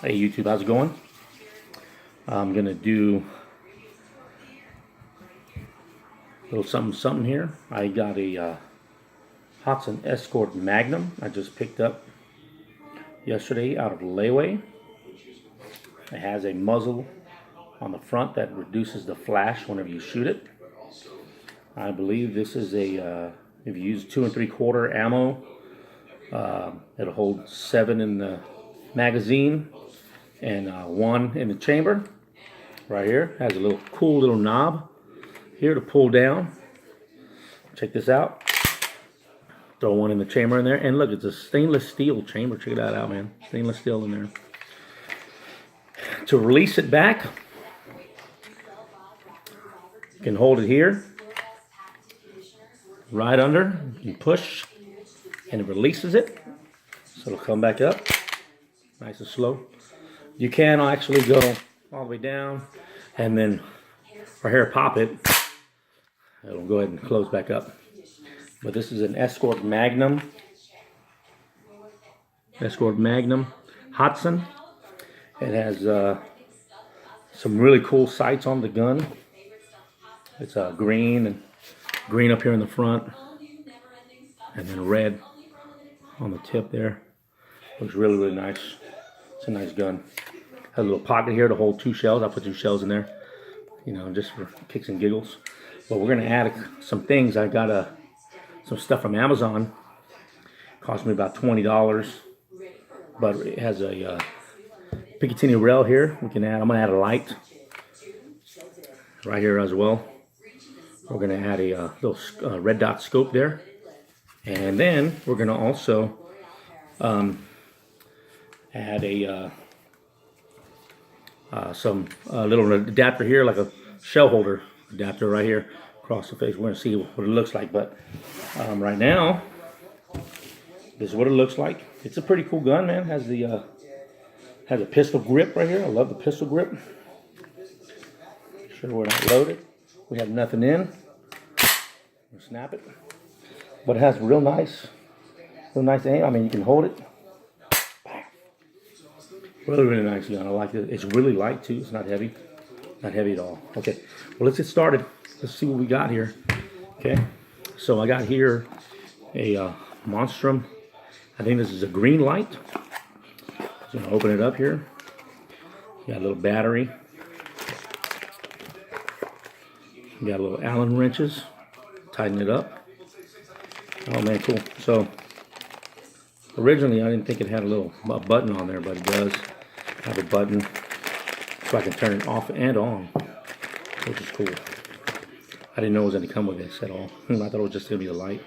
Hey YouTube, how's it going? I'm gonna do a little something here. I got a Hatsan Escort Magnum I just picked up yesterday out of layaway. It has a muzzle on the front that reduces the flash whenever you shoot it. I believe this is a if you use 2 3/4 ammo, it'll hold 7 in the magazine and 1 in the chamber. Right here has a little cool little knob here to pull down. Check this out. Throw one in the chamber in there, and look, it's a stainless steel chamber. Check that out, man. Stainless steel in there. To release it back, you can hold it here, right under. You can push, and it releases it, so it'll come back up, nice and slow. You can actually go all the way down, and then right here, pop it. It'll go ahead and close back up. But this is an Escort Magnum. Escort Magnum Hatsan. It has some really cool sights on the gun. It's green up here in the front, and then red on the tip there. Looks really nice. It's a nice gun. Has a little pocket here to hold 2 shells. I put 2 shells in there, you know, just for kicks and giggles. But we're gonna add some things. I got some stuff from Amazon. Cost me about $20, but it has a Picatinny rail here. I'm gonna add a light right here as well. We're gonna add a little red dot scope there, and then we're gonna also add a some little adapter here, like a shell holder adapter right here across the face. We're gonna see what it looks like, but right now this is what it looks like. It's a pretty cool gun, man. Has a pistol grip right here. I love the pistol grip. Sure we're not loaded. We have nothing in. We'll snap it, but it has real nice aim. I mean, you can hold it. Really nice gun. I like it. It's really light too. It's not heavy. Not heavy at all. Okay, well, let's get started. Let's see what we got here. Okay, so I got here a Monstrum. I think this is a green light. So I'm gonna open it up here. Got a little battery. Got a little Allen wrenches. Tighten it up. Oh man, cool. So originally I didn't think it had a button on there, but it does have a button, so I can turn it off and on, which is cool. I didn't know it was going to come with this at all. I thought it was just going to be a light.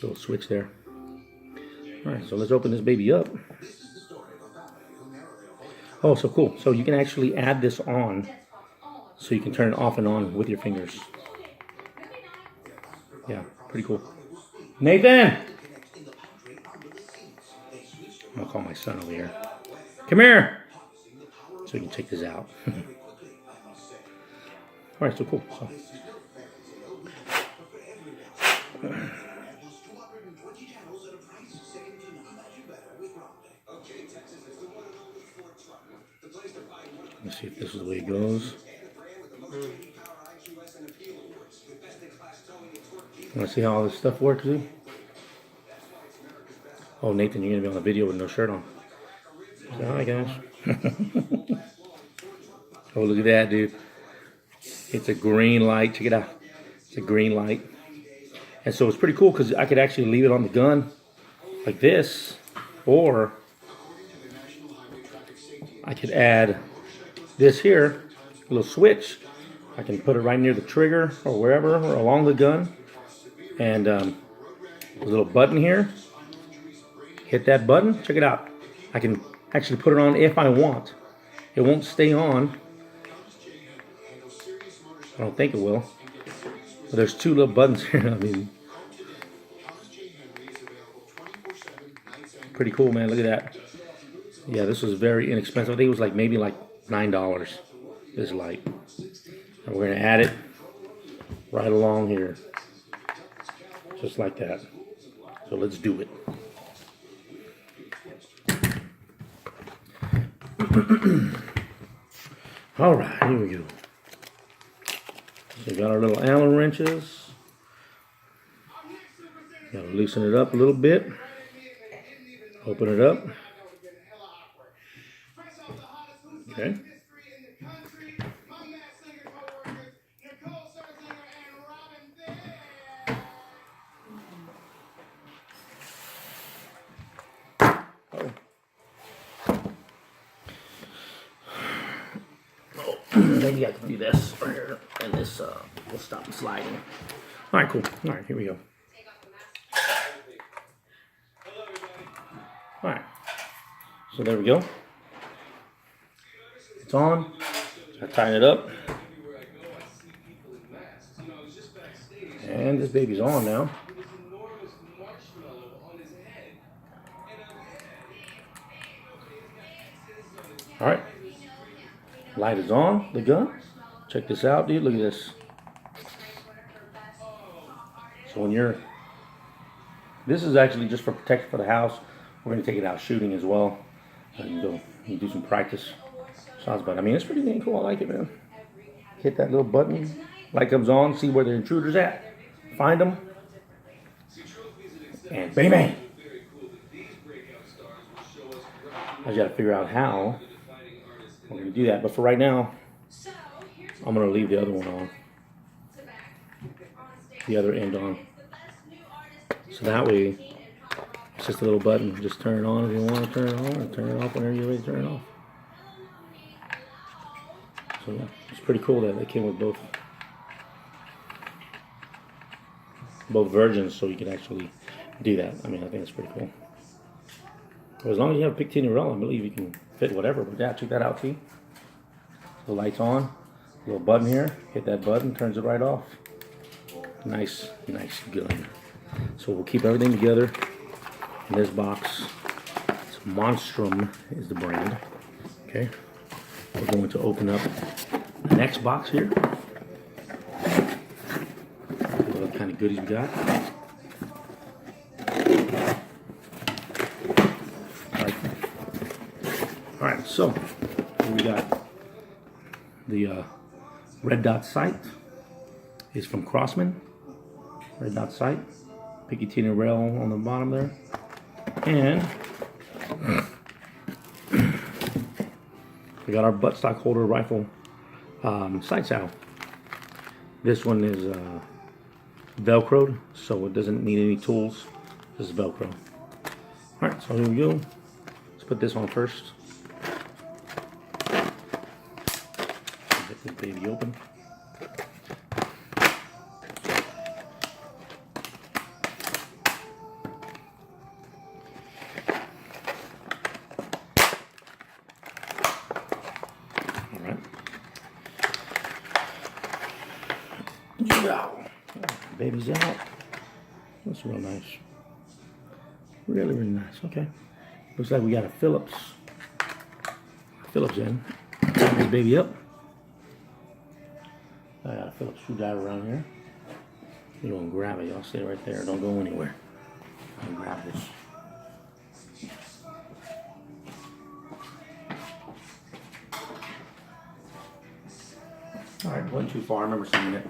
Little switch there. Alright, so let's open this baby up. Oh, so cool. So you can actually add this on, so you can turn it off and on with your fingers. Yeah, pretty cool. Nathan! I'm going to call my son over here. Come here! So we can check this out. Alright, so cool. So. Let's see if this is the way it goes. Want to see how all this stuff works, dude? Oh, Nathan, you're going to be on the video with no shirt on. Hi, guys. Oh, look at that, dude. It's a green light. Check it out. It's a green light. And so it's pretty cool because I could actually leave it on the gun like this, or I could add this here, a little switch. I can put it right near the trigger or wherever, or along the gun. And a little button here. Hit that button. Check it out. I can actually put it on if I want. It won't stay on. I don't think it will. But there's 2 little buttons here. I mean, pretty cool, man. Look at that. Yeah, this was very inexpensive. I think it was like maybe like $9. This light. And we're gonna add it right along here, just like that. So let's do it. All right, here we go. So we got our little Allen wrenches. Gotta loosen it up a little bit. Open it up. Okay. Maybe I can do this right here, and this will stop the sliding. All right, cool. All right, here we go. All right, so there we go. It's on. I tighten it up, and this baby's on now. All right. Light is on the gun. Check this out, dude. Look at this. So when you're, this is actually just for protection for the house. We're gonna take it out shooting as well. And go and do some practice shots. But I mean, it's pretty dang cool. I like it, man. Hit that little button. Light comes on. See where the intruder's at. Find them. And bang bang. I just gotta figure out how we're going to do that, but for right now, I'm going to leave the other one on, the other end on. So that way, it's just a little button. Just turn it on if you want to turn it on, and turn it off whenever you're ready to turn it off. So yeah, it's pretty cool that they came with both versions, so you can actually do that. I mean, I think it's pretty cool. So as long as you have a Picatinny rail, I believe you can fit whatever. But yeah, check that out, see? The light's on. Little button here. Hit that button, turns it right off. Nice, nice gun. So we'll keep everything together in this box. It's Monstrum is the brand. Okay. We're going to open up the next box here. What kind of goodies we got. Alright, so we got the red dot sight is from Crossman. Red dot sight. Picatinny rail on the bottom there. And we got our buttstock holder rifle sight saddle. This one is Velcroed, so it doesn't need any tools. This is Velcro. Alright, so here we go. Let's put this on first. Get this baby open. Alright. Yeah. Baby's out. That's real nice. Really, really nice. Okay. Looks like we got a Phillips in. Tighten this baby up. I got a Phillips screwdriver around here. You don't grab it. Y'all stay right there. Don't go anywhere. I'll grab this. Alright, wasn't too far. I remember seeing it.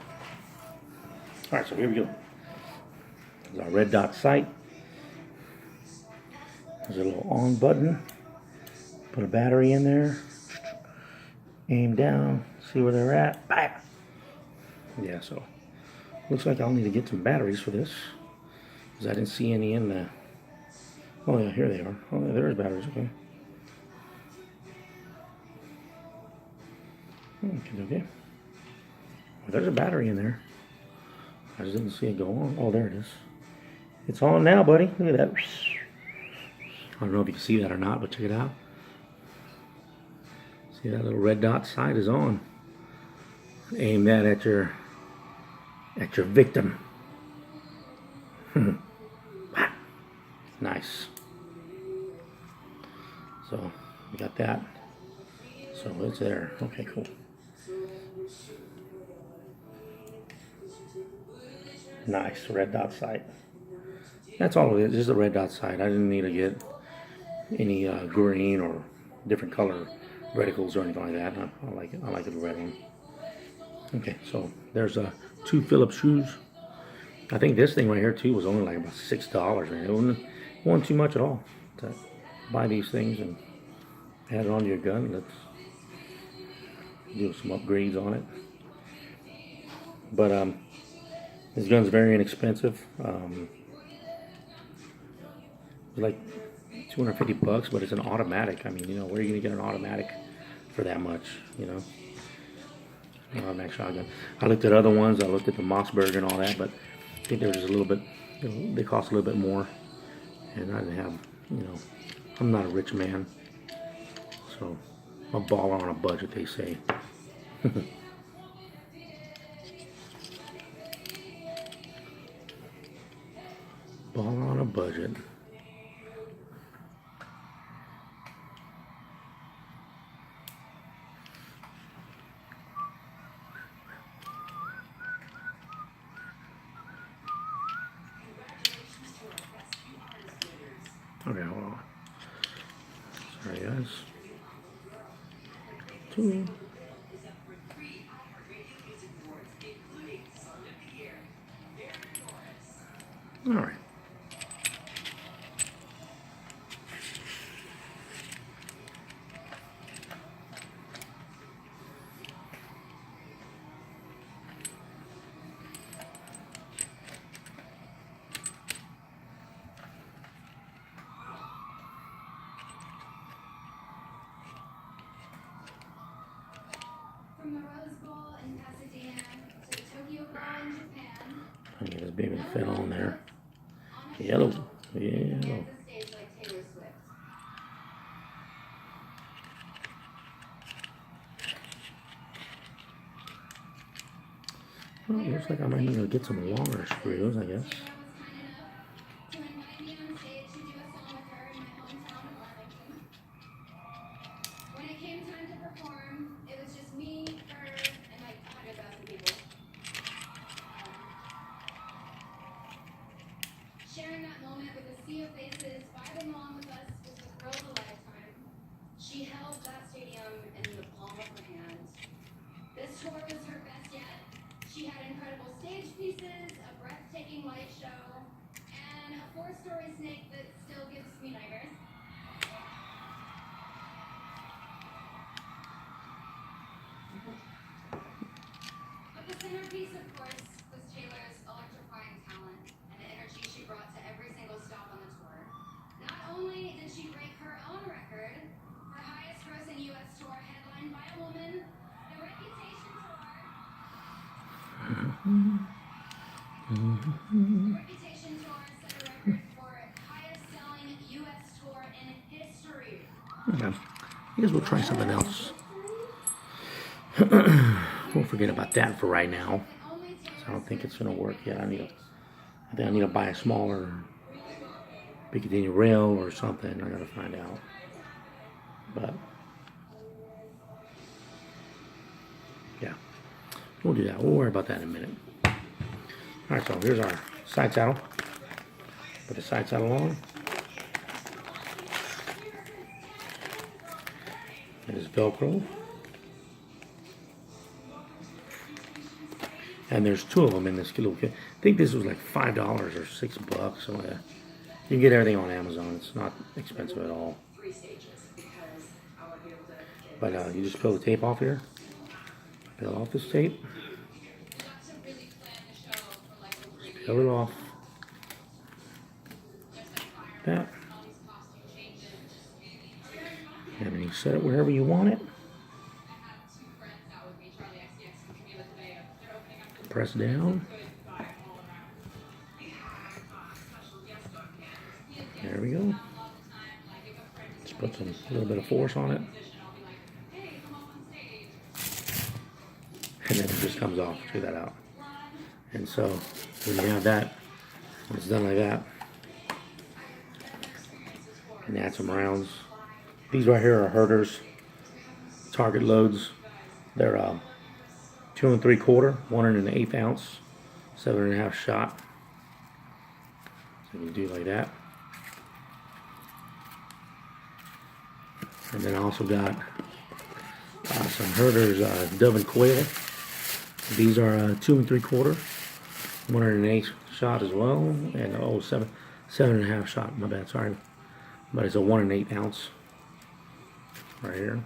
Alright, so here we go. There's our red dot sight. There's a little on button. Put a battery in there. Aim down. See where they're at. Bam! Yeah, so looks like I'll need to get some batteries for this, because I didn't see any in the. Oh yeah, here they are. Oh yeah, there's batteries. Okay. Okay. Well, there's a battery in there. I just didn't see it go on. Oh, there it is. It's on now, buddy. Look at that. I don't know if you can see that or not, but check it out. See that little red dot sight is on. Aim that at your victim. Nice. So we got that. So it's there. Okay, cool. Nice red dot sight. That's all it is. Just a red dot sight. I didn't need to get any green or different color reticles or anything like that. I like it. I like the red one. Okay, so there's 2 Phillips screws. I think this thing right here too was only like about $6. Man, it wasn't too much at all to buy these things and add it onto your gun. Let's do some upgrades on it. But this gun's very inexpensive. Like $250, but it's an automatic. I mean, you know, where are you gonna get an automatic for that much? You know, automatic shotgun. I looked at other ones. I looked at the Mossberg and all that, but I think they were just a little bit. You know, they cost a little bit more, and I didn't have. You know, I'm not a rich man, so a baller on a budget, they say. Baller on a budget. Okay, hold on. Sorry, guys. 2. All right. From the Rose Bowl in Pasadena to the Tokyo Bowl in Japan. I get this baby fit on there. Yellow. Yellow. Stage like Taylor Swift. Well, it looks like I might need to get some longer screws, I guess. To invite me on stage to do a song with her in my hometown of Arlington. When it came time to perform, it was just me, her, and like 100,000 people. Sharing that moment with a sea of faces, vibing along with us was the thrill of a lifetime. She held that stadium in the palm of her hand. This tour was her best yet. She had incredible stage pieces, a breathtaking light show, and a 4-story snake that still gives me nightmares. But the centerpiece, of course, was Taylor's electrifying talent and the energy she brought to every single stop on the tour. Not only did she break her own record, her highest grossing U.S. tour headlined by a woman, the Reputation tour. Reputation tour set a record for highest selling U.S. tour in history. Okay. I guess we'll try something else. We'll forget about that for right now. I don't think it's gonna work yet. I think I need to buy a smaller Piccadilly rail or something. I gotta find out. But yeah, we'll do that. We'll worry about that in a minute. All right, so here's our side saddle. Put the side saddle on. It is Velcro. And there's 2 of them in this little kit. I think this was like $5 or $6, something like that. You can get everything on Amazon. It's not expensive at all. But you just peel the tape off here. Peel off this tape. Just peel it off. That. And then you set it wherever you want it. Press down. There we go. Just put a little bit of force on it. And then it just comes off. Check that out. And so when you have that, when it's done like that, and add some rounds. These right here are herders. Target loads. They're 2 3/4, 1 1/8 ounce, 7.5 shot. So you do like that. And then I also got Some herders, dove and quail. These are 2 3/4, 108 shot as well, and 7.5 shot. My bad, sorry, but it's a 1 1/8 ounce right here.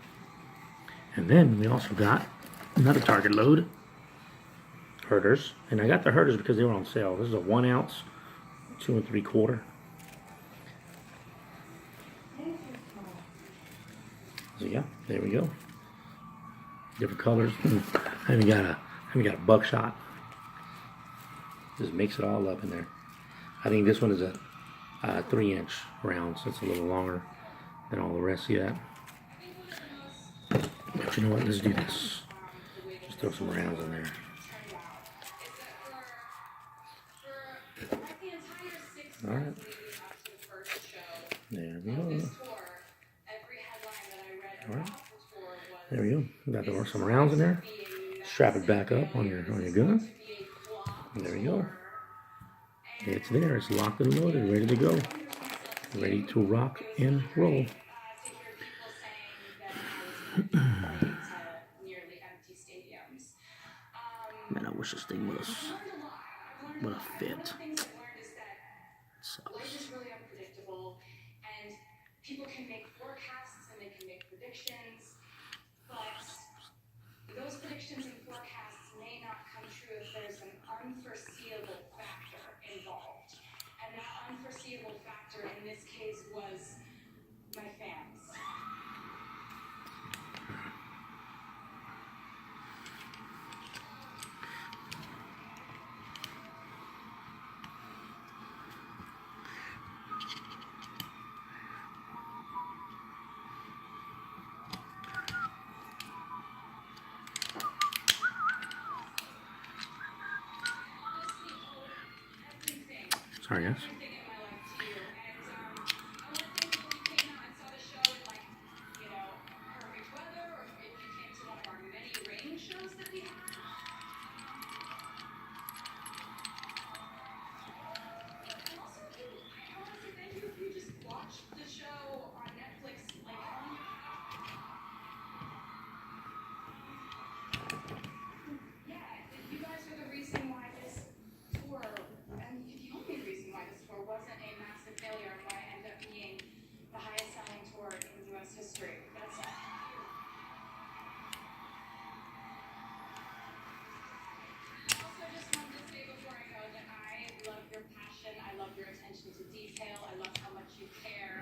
And then we also got another target load, herders, and I got the herders because they were on sale. This is a 1 ounce, 2 3/4. So yeah, there we go. Different colors. I haven't got a buckshot. Just mix it all up in there. I think this one is a 3-inch round, so it's a little longer than all the rest. See that? But you know what? Let's do this. Just throw some rounds in there. All right. There we go. All right. There we go. Got some rounds in there. Strap it back up on your gun. There we go. It's there. It's locked and loaded, ready to go. Ready to rock and roll. Man, I wish this thing was what a fit. Sucks. People can make forecasts and they can make predictions, but those predictions and forecasts may not come true if there's an unforeseeable factor involved. And that unforeseeable factor in this case was my fans. Sorry, guys.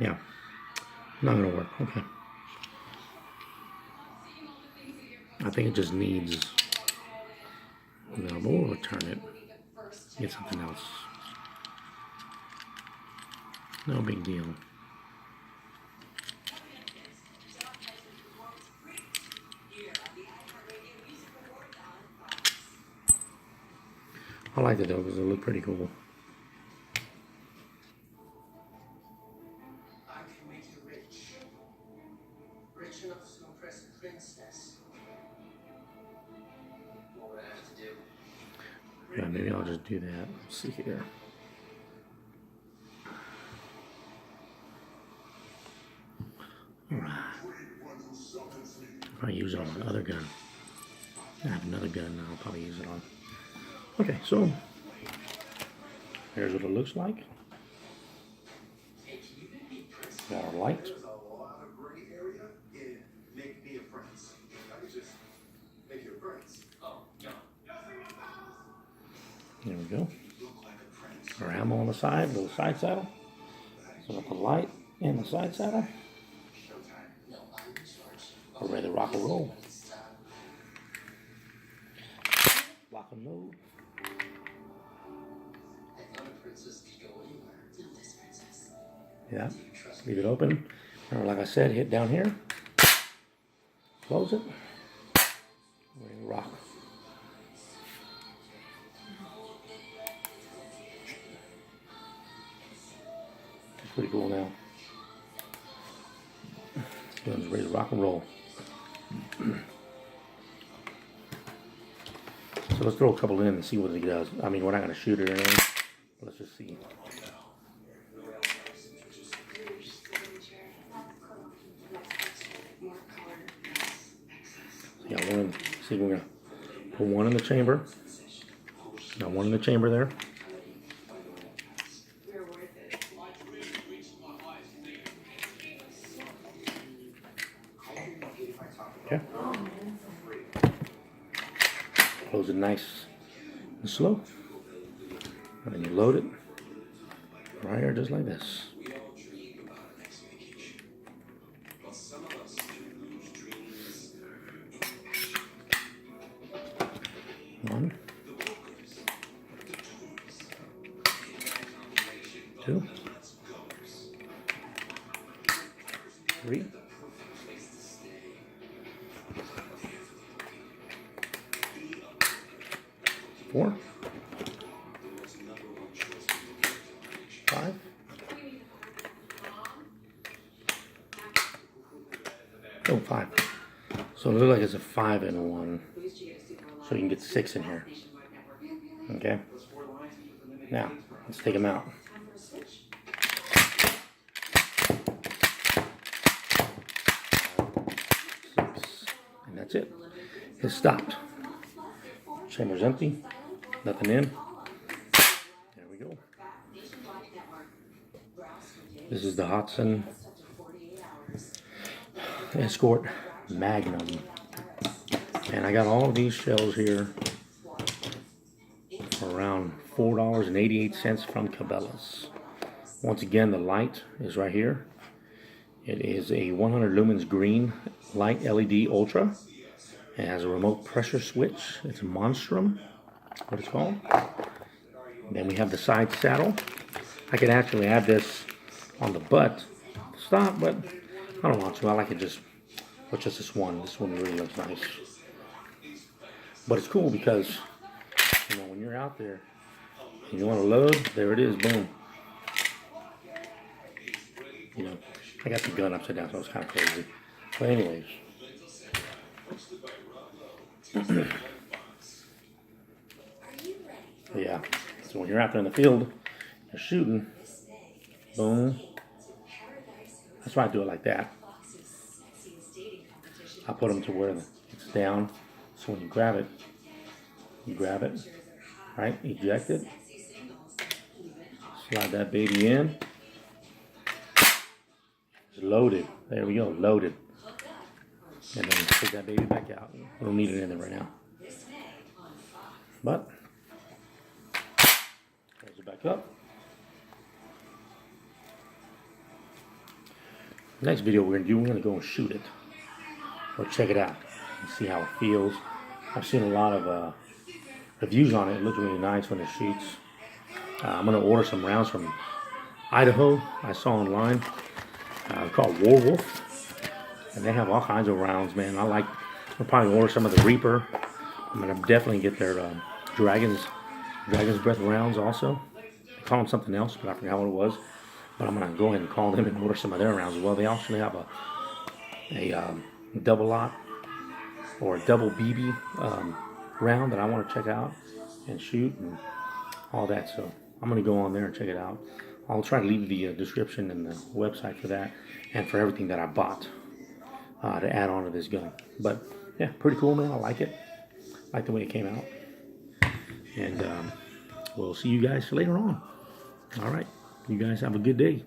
Yeah, not gonna work. Okay. I think it just needs. No, but we'll return it. Get something else. No big deal. I like it though because it look pretty cool. Rich enough to impress a princess. What would I have to do? Yeah, maybe I'll just do that. Let's see here. Alright. I'll use it on my other gun. I have another gun now I'll probably use it on. Okay, so here's what it looks like. Got our light. There we go. Our ammo on the side, little side saddle. So got the light and the side saddle. We're ready to rock and roll. Lock and load. Yeah. Leave it open. Or like I said, hit down here. Close it. Ready to rock. It's pretty cool now. This gun's ready to rock and roll. So let's throw a couple in and see what it does. I mean, we're not going to shoot it or anything. Let's just see. Got one. See, we're gonna put one in the chamber. Got one in the chamber there. Okay. Close it nice and slow. And then you load it right here, just like this. One, two, three, four, five, oh, five. So it looks like it's a 5 in a 1. So you can get 6 in here. Okay. Now let's take them out. Six. And that's it. It's stopped. Chamber's empty. Nothing in. There we go. This is the Hatsan Escort Magnum. And I got all of these shells here for around $4.88 from Cabela's. Once again, the light is right here. It is a 100 lumens green light LED Ultra. It has a remote pressure switch. It's a Monstrum, what it's called. Then we have the side saddle. I could actually add this on the butt stop, but I don't want to. I like it just with just this one. This one really looks nice. But it's cool because, you know, when you're out there and you want to load, there it is, boom. You know, I got the gun upside down, so it's kind of crazy. But anyways. Yeah, so when you're out there in the field, you're shooting, boom. That's why I do it like that. I put them to where it's down, so when you grab it, right, eject it, slide that baby in, it's loaded, there we go, loaded, and then take that baby back out. We don't need it in there right now, but close it back up. Next video we're gonna go and shoot it, or check it out and see how it feels. I've seen a lot of reviews on it. It looks really nice when it shoots. I'm gonna order some rounds from Idaho. I saw online, called Warwolf, and they have all kinds of rounds, man. I'll probably order some of the Reaper. I'm gonna definitely get their Dragon's Breath rounds also. They call them something else, but I forgot what it was. But I'm gonna go ahead and call them and order some of their rounds as well. They actually have a double lot or a double BB round that I want to check out and shoot and all that. So I'm gonna go on there and check it out. I'll try to leave the description and the website for that and for everything that I bought to add on to this gun. But yeah, pretty cool, man. I like it. I like the way it came out. And we'll see you guys later on. All right. You guys have a good day.